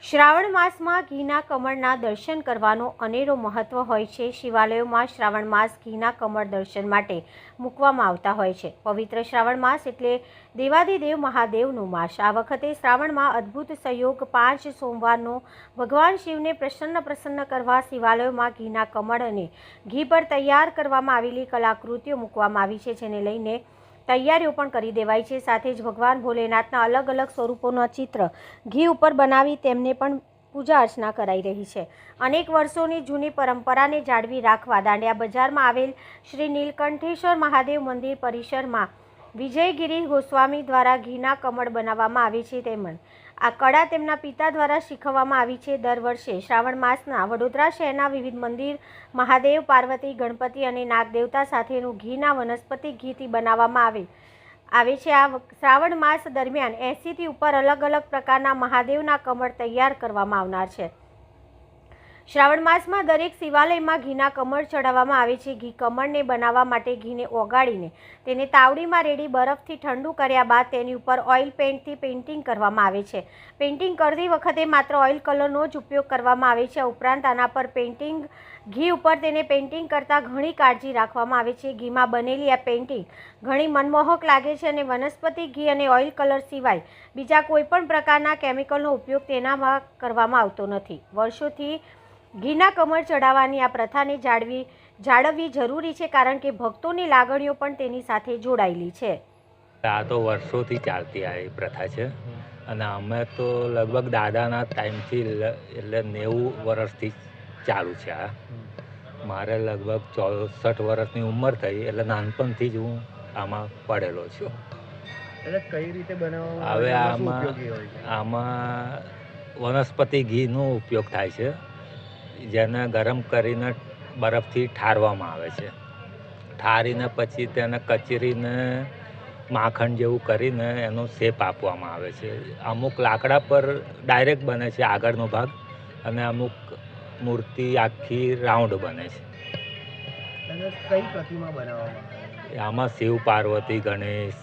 શ્રાવણ માસમાં ઘીના કમળના દર્શન કરવાનો અનેરો મહત્વ હોય છે। શિવાલયોમાં શ્રાવણ માસ ઘીના કમળ દર્શન માટે મૂકવામાં આવતા હોય છે। પવિત્ર શ્રાવણ માસ એટલે દેવાધિદેવ મહાદેવનો માસ। આ વખતે શ્રાવણમાં અદ્ભુત સંયોગ 5 સોમવારનો ભગવાન શિવને પ્રસન્ન કરવા શિવાલયોમાં ઘીના કમળ અને ઘી પર તૈયાર કરવામાં આવેલી કલાકૃતિઓ મૂકવામાં આવી છે, જેને લઈને તૈયારીઓ પણ કરી દેવાઈ છે। સાથે જ ભગવાન ભોલેનાથના અલગ અલગ સ્વરૂપોના ચિત્ર ઘી ઉપર બનાવી તેમને પણ પૂજા અર્ચના કરાઈ રહી છે। અનેક વર્ષોની જૂની પરંપરાને જાળવી રાખવા દાંડિયા બજારમાં આવેલ શ્રી નીલકંઠેશ્વર મહાદેવ મંદિર પરિસરમાં વિજયગીરી ગોસ્વામી દ્વારા ઘીના કમળ બનાવવામાં આવે છે, તેમજ આ કળા તેમના પિતા દ્વારા શીખવવામાં આવી છે। દર વર્ષે શ્રાવણ માસના વડોદરા શહેરના વિવિધ મંદિર મહાદેવ, પાર્વતી, ગણપતિ અને નાગદેવતા સાથેનું ઘીના વનસ્પતિ ઘીથી બનાવવામાં આવે છે। આ શ્રાવણ માસ દરમિયાન 80થી ઉપર અલગ અલગ પ્રકારના મહાદેવના કમળ તૈયાર કરવામાં આવનાર છે। શ્રાવણ માસમાં દરેક શિવાલયમાં ઘીના કમળ ચડાવવામાં આવે છે। ઘી કમળને બનાવવા માટે ઘીને ઓગાળીને તેને તાવડીમાં રેડી બરફથી ઠંડુ કર્યા બાદ તેની ઉપર ઓઇલ પેઇન્ટથી પેઇન્ટિંગ કરવામાં આવે છે। પેઇન્ટિંગ કરતી વખતે માત્ર ઓઇલ કલરનો જ ઉપયોગ કરવામાં આવે છે। ઉપરાંત આના પર ઘી ઉપર તેને પેઇન્ટિંગ કરતાં ઘણી કાળજી રાખવામાં આવે છે। ઘીમાં બનેલી આ પેઇન્ટિંગ ઘણી મનમોહક લાગે છે અને વનસ્પતિ ઘી અને ઓઇલ કલર સિવાય બીજા કોઈપણ પ્રકારના કેમિકલનો ઉપયોગ તેનામાં કરવામાં આવતો નથી। વર્ષોથી ઘીના કમળ ચડાવવાની આ પ્રથાને જાળવવી જરૂરી છે, કારણ કે ભક્તોની લાગણીઓ પણ તેની સાથે જોડાયેલી છે। આ તો વર્ષોથી ચાલતી આવી પ્રથા છે અને અમે તો લગભગ દાદાના ટાઈમથી એટલે 90 વર્ષથી ચાલુ છે। આ મારે લગભગ 64 વર્ષની ઉંમર થઈ એટલે નાનપણથી જ હું આમાં પડેલો છું। એટલે કઈ રીતે બનાવવામાં હવે આમાં વનસ્પતિ ઘીનો ઉપયોગ થાય છે, જેને ગરમ કરીને બરફથી ઠારવામાં આવે છે। ઠારીને પછી તેને કચરીને માખણ જેવું કરીને એનો શેપ આપવામાં આવે છે। અમુક લાકડા પર ડાયરેક્ટ બને છે આગળનો ભાગ, અને અમુક મૂર્તિ આખી રાઉન્ડ બને છે। કઈ પ્રતિમા બનાવવામાં આમાં શિવ, પાર્વતી, ગણેશ,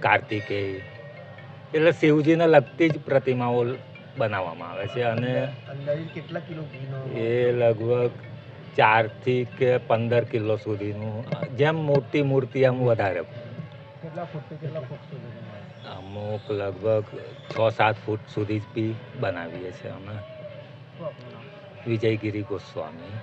કાર્તિકેય એટલે શિવજીને લગતી જ પ્રતિમાઓ બનાવવામાં આવે છે। અને અંદાજિત કેટલા કિલો ઘીનો? એ લગભગ 4 થી કે 15 કિલો સુધીનું, જેમ મોટી મૂર્તિ એમ વધારે। કેટલા ફૂટ સુધી? અમુક લગભગ 6-7 ફૂટ સુધી બી બનાવીએ છીએ અમે। વિજયગીરી ગોસ્વામી।